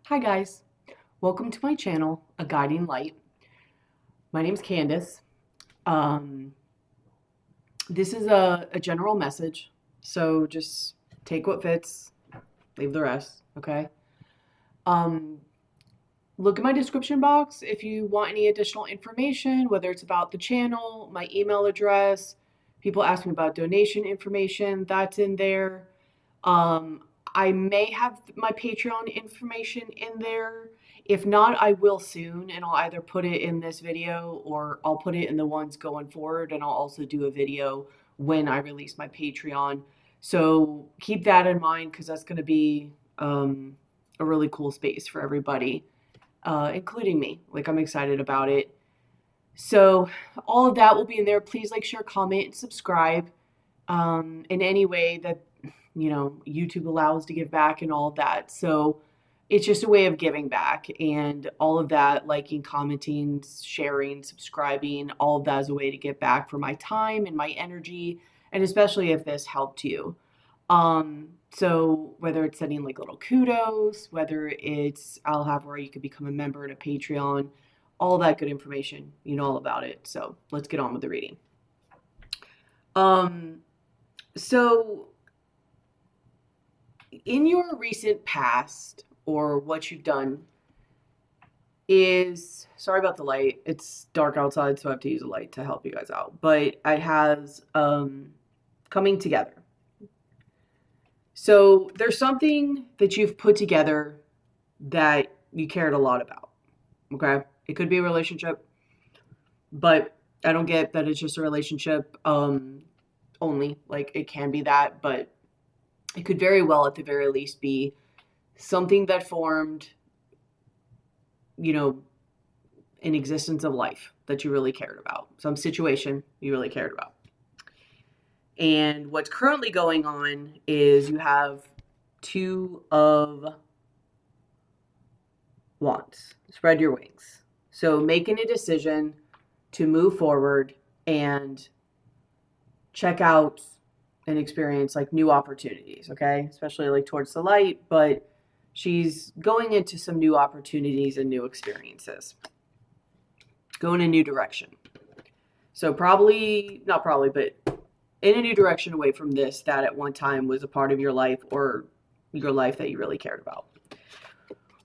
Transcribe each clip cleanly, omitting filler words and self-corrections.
Hi guys, welcome to my channel, A Guiding Light. My name's Candice. Um, this is a general message, so just take what fits, leave the rest, okay? Um, Look in my description box if you want any additional information, whether it's about the channel, my email address. People ask me about donation information, that's in there. Um, I may have my Patreon information in there. If not, I will soon, and I'll either put it in this video or I'll put it in the ones going forward, and I'll also do a video when I release my Patreon. So keep that in mind because that's going to be a really cool space for everybody, including me. Like, I'm excited about it. So all of that will be in there. Please like, share, comment, and subscribe in any way that YouTube allows to give back and all of that. So it's just a way of giving back, and all of that, liking, commenting, sharing, subscribing, all of that is a way to give back for my time and my energy, and especially if this helped you. So whether it's sending like little kudos, whether it's I'll have where you could become a member in a Patreon, all that good information, you know all about it. So let's get on with the reading. Um, so in your recent past or what you've done is, sorry about the light, it's dark outside, so I have to use a light to help you guys out, but it has coming together. So there's something that you've put together that you cared a lot about. Okay, it could be a relationship, but I don't get that it's just a relationship only. Like, it can be that, but it could very well, at the very least, be something that formed, an existence of life that you really cared about, some situation you really cared about. And what's currently going on is you have Two of Wands. Spread your wings. So making a decision to move forward and check out and experience like new opportunities, okay? Especially like towards the light, but she's going into some new opportunities and new experiences. Going a new direction. So not probably, but in a new direction away from this that at one time was a part of your life or your life that you really cared about.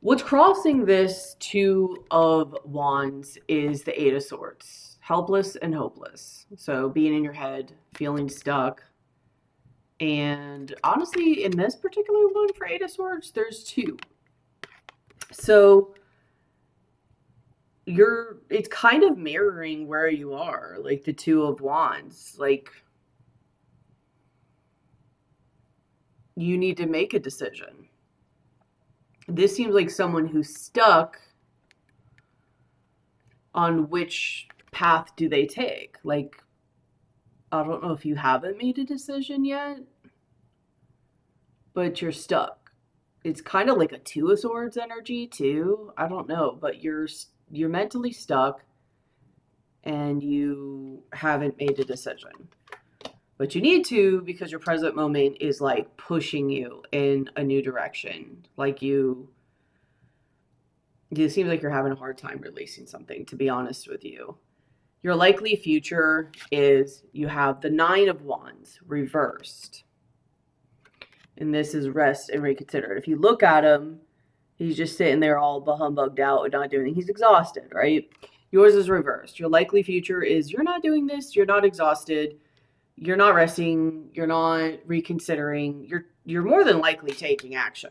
What's crossing this Two of Wands is the Eight of Swords. Helpless and hopeless. So being in your head, feeling stuck. And honestly, in this particular one for Eight of Swords, there's two. So it's kind of mirroring where you are, like the Two of Wands. Like, you need to make a decision. This seems like someone who's stuck on which path do they take. Like, I don't know if you haven't made a decision yet, but you're stuck. It's kind of like a Two of Swords energy too. I don't know, but you're mentally stuck and you haven't made a decision. But you need to, because your present moment is like pushing you in a new direction. Like it seems like you're having a hard time releasing something, to be honest with you. Your likely future is you have the Nine of Wands reversed. And this is rest and reconsider. If you look at him, he's just sitting there all humbugged out and not doing anything. He's exhausted, right? Yours is reversed. Your likely future is you're not doing this, you're not exhausted, you're not resting, you're not reconsidering, you're more than likely taking action.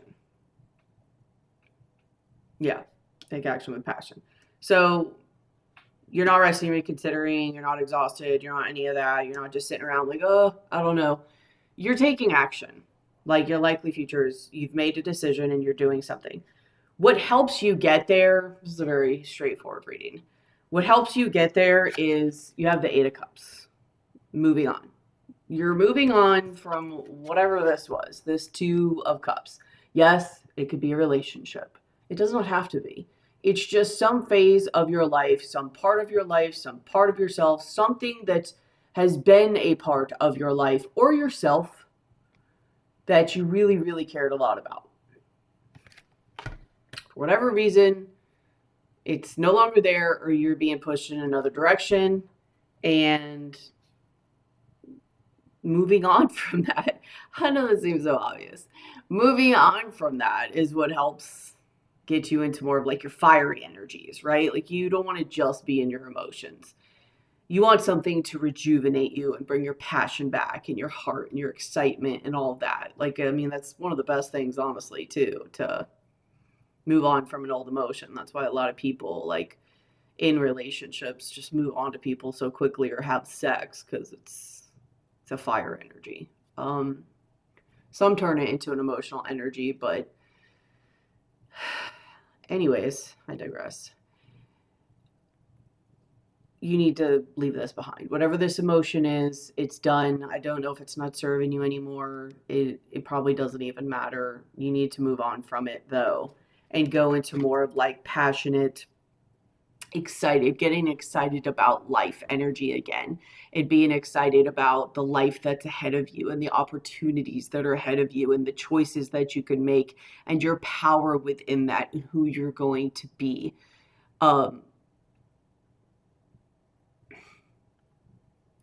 Yeah, take action with passion. So you're not resting, reconsidering, you're not exhausted, you're not any of that, you're not just sitting around like, oh, I don't know. You're taking action. Like, your likely future is you've made a decision and you're doing something. What helps you get there, this is a very straightforward reading. What helps you get there is you have the Eight of Cups. Moving on. You're moving on from whatever this was, this Two of Cups. Yes, it could be a relationship. It does not have to be. It's just some phase of your life, some part of your life, some part of yourself, something that has been a part of your life or yourself that you really, really cared a lot about. For whatever reason, it's no longer there, or you're being pushed in another direction, and moving on from that. I know this seems so obvious. Moving on from that is what helps get you into more of like your fiery energies, right? Like you don't want to just be in your emotions. You want something to rejuvenate you and bring your passion back and your heart and your excitement and all of that. Like, I mean, that's one of the best things, honestly, too, to move on from an old emotion. That's why a lot of people, like in relationships, just move on to people so quickly or have sex because it's a fire energy. Some turn it into an emotional energy, but anyways, I digress. You need to leave this behind. Whatever this emotion is, it's done. I don't know if it's not serving you anymore. It probably doesn't even matter. You need to move on from it though and go into more of like passionate, excited, getting excited about life energy again, and being excited about the life that's ahead of you and the opportunities that are ahead of you and the choices that you can make and your power within that and who you're going to be.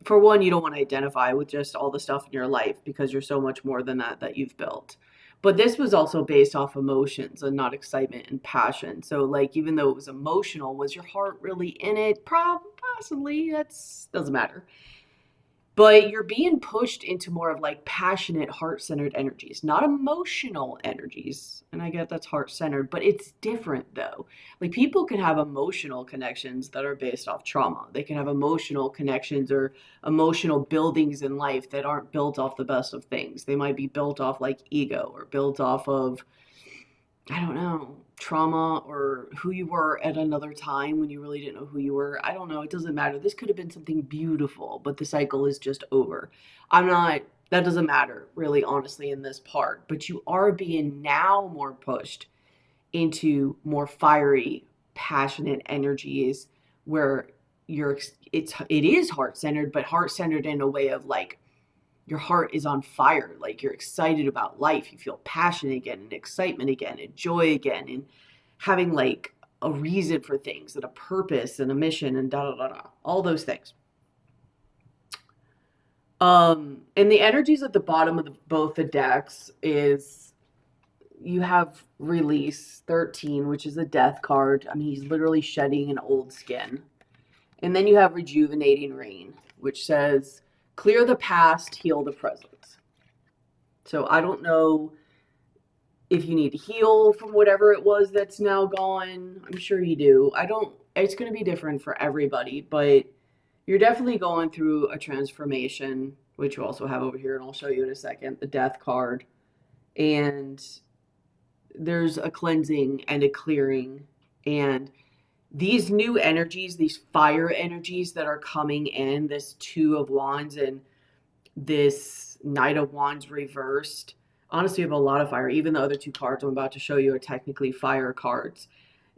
For one, you don't want to identify with just all the stuff in your life because you're so much more than that you've built. But this was also based off emotions and not excitement and passion. So, like, even though it was emotional, was your heart really in it? Possibly. That's doesn't matter. But you're being pushed into more of like passionate, heart centered energies, not emotional energies. And I get that's heart centered, but it's different though. Like people can have emotional connections that are based off trauma. They can have emotional connections or emotional buildings in life that aren't built off the best of things. They might be built off like ego or built off of, I don't know, trauma or who you were at another time when you really didn't know who you were. I don't know. It doesn't matter. This could have been something beautiful, but the cycle is just over. That doesn't matter really, honestly, in this part. But you are being now more pushed into more fiery, passionate energies where it is heart centered, but heart centered in a way of like, your heart is on fire, like you're excited about life, you feel passion again and excitement again and joy again and having like a reason for things and a purpose and a mission and da da da da, all those things. And the energies at the bottom of both the decks is you have release 13, which is a death card. I mean, he's literally shedding an old skin. And then you have rejuvenating rain, which says clear the past, heal the present. So I don't know if you need to heal from whatever it was that's now gone. I'm sure you do. It's going to be different for everybody, but you're definitely going through a transformation, which you also have over here, and I'll show you in a second, the death card. And there's a cleansing and a clearing. And these new energies, these fire energies that are coming in, this Two of Wands and this Knight of Wands reversed. Honestly, you have a lot of fire. Even the other two cards I'm about to show you are technically fire cards.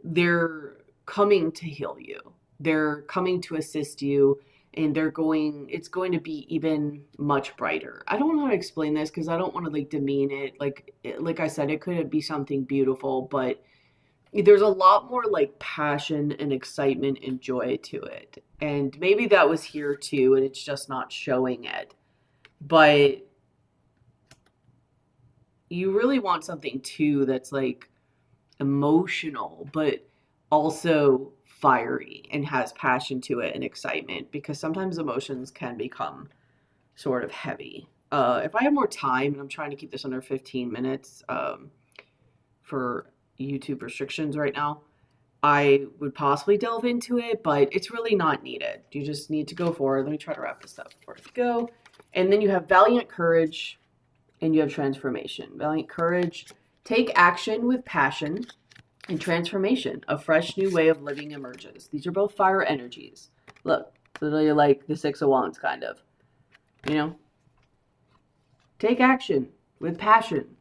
They're coming to heal you. They're coming to assist you, and it's going to be even much brighter. I don't know how to explain this because I don't want to like demean it. Like I said, it could be something beautiful, but there's a lot more like passion and excitement and joy to it. And maybe that was here too, and it's just not showing it. But you really want something too that's like emotional, but also fiery and has passion to it and excitement, because sometimes emotions can become sort of heavy. If I have more time, and I'm trying to keep this under 15 minutes for YouTube restrictions right now, I would possibly delve into it, but it's really not needed. You just need to go forward. Let me try to wrap this up before I go. And then you have valiant courage and you have transformation. Valiant courage, take action with passion, and transformation. A fresh new way of living emerges. These are both fire energies. Look, literally like the Six of Wands, kind of. You know? Take action with passion.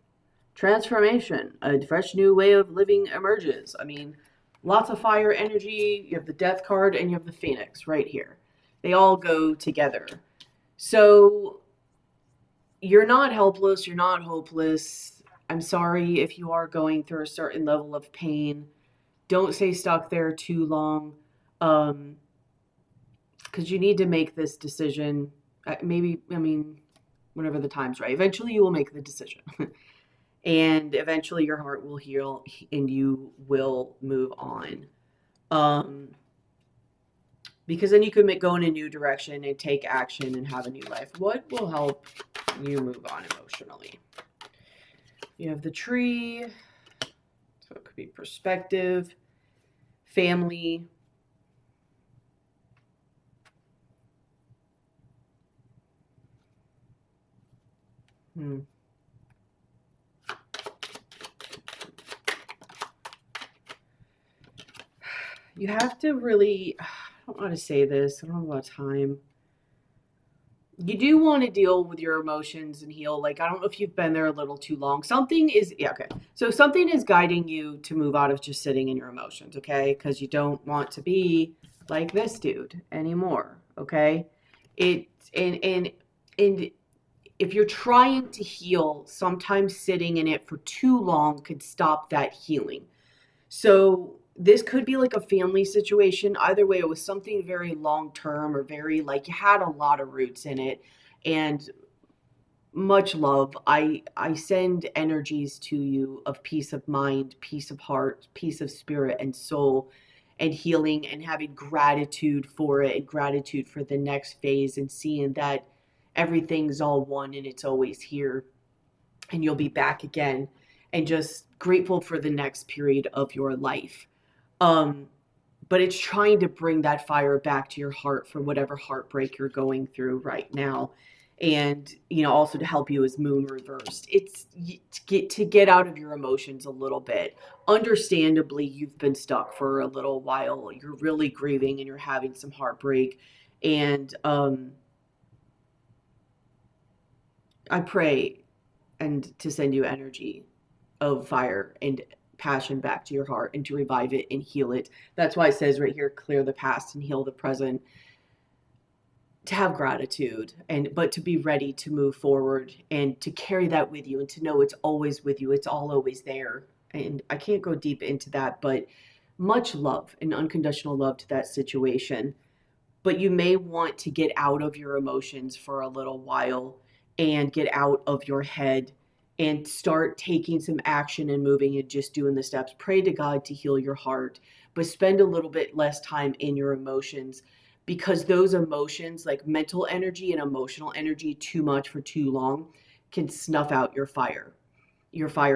Transformation. A fresh new way of living emerges. I mean, lots of fire energy. You have the Death card and you have the Phoenix right here. They all go together. So you're not helpless. You're not hopeless. I'm sorry if you are going through a certain level of pain. Don't stay stuck there too long. Um, because you need to make this decision. Maybe, I mean, whenever the time's right. Eventually, you will make the decision. And eventually, your heart will heal and you will move on. Um, because then you can go in a new direction and take action and have a new life. What will help you move on emotionally? You have the tree, so it could be perspective, family. You have to really, I don't know how to say this, I don't have a lot of time. You do want to deal with your emotions and heal. Like, I don't know if you've been there a little too long. Something is, yeah, okay. So something is guiding you to move out of just sitting in your emotions, okay? Because you don't want to be like this dude anymore, okay? It and if you're trying to heal, sometimes sitting in it for too long could stop that healing. So this could be like a family situation. Either way, it was something very long term or very like you had a lot of roots in it. And much love. I send energies to you of peace of mind, peace of heart, peace of spirit and soul, and healing, and having gratitude for it and gratitude for the next phase, and seeing that everything's all one and it's always here and you'll be back again, and just grateful for the next period of your life. Um, but it's trying to bring that fire back to your heart for whatever heartbreak you're going through right now. And, also to help you is moon reversed. It's to get out of your emotions a little bit. Understandably, you've been stuck for a little while. You're really grieving and you're having some heartbreak. And I pray and to send you energy of fire and passion back to your heart and to revive it and heal it. That's why it says right here, clear the past and heal the present. To have gratitude, but to be ready to move forward and to carry that with you and to know it's always with you. It's all always there. And I can't go deep into that, but much love and unconditional love to that situation. But you may want to get out of your emotions for a little while and get out of your head and start taking some action and moving and just doing the steps. Pray to God to heal your heart, but spend a little bit less time in your emotions, because those emotions, like mental energy and emotional energy, too much for too long can snuff out your fire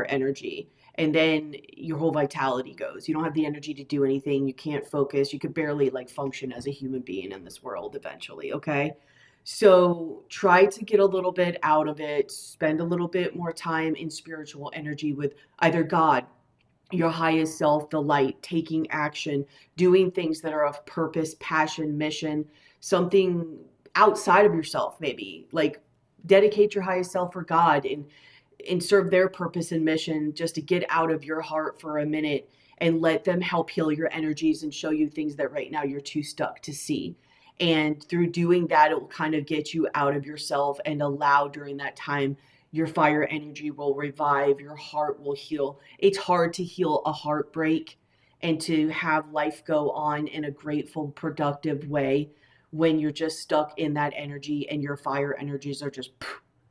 energy. And then your whole vitality goes. You don't have the energy to do anything. You can't focus. You could barely like function as a human being in this world eventually. Okay. So try to get a little bit out of it. Spend a little bit more time in spiritual energy with either God, your highest self, the light, taking action, doing things that are of purpose, passion, mission, something outside of yourself, maybe like dedicate your highest self for God and serve their purpose and mission, just to get out of your heart for a minute and let them help heal your energies and show you things that right now you're too stuck to see. And through doing that, it will kind of get you out of yourself and allow during that time your fire energy will revive, your heart will heal. It's hard to heal a heartbreak and to have life go on in a grateful, productive way when you're just stuck in that energy and your fire energies are just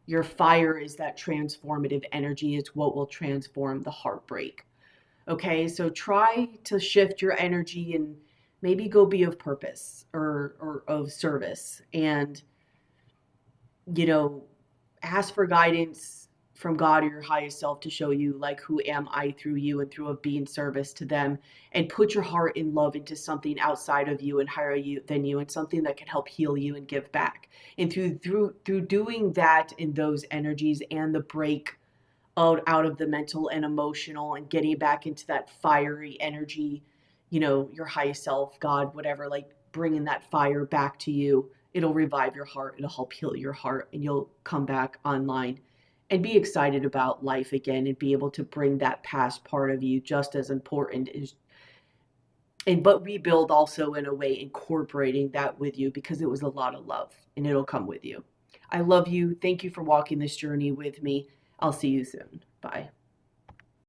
your fire is that transformative energy. It's what will transform the heartbreak. Okay, so try to shift your energy and maybe go be of purpose or of service, and you know ask for guidance from God or your highest self to show you, like, who am I through you and through a being service to them, and put your heart in love into something outside of you and higher you than you, and something that can help heal you and give back. And through doing that in those energies and the break out of the mental and emotional and getting back into that fiery energy, your highest self, God, whatever, like bringing that fire back to you, it'll revive your heart, it'll help heal your heart, and you'll come back online and be excited about life again and be able to bring that past part of you just as important as but rebuild also in a way, incorporating that with you, because it was a lot of love and it'll come with you. I love you. Thank you for walking this journey with me. I'll see you soon. Bye.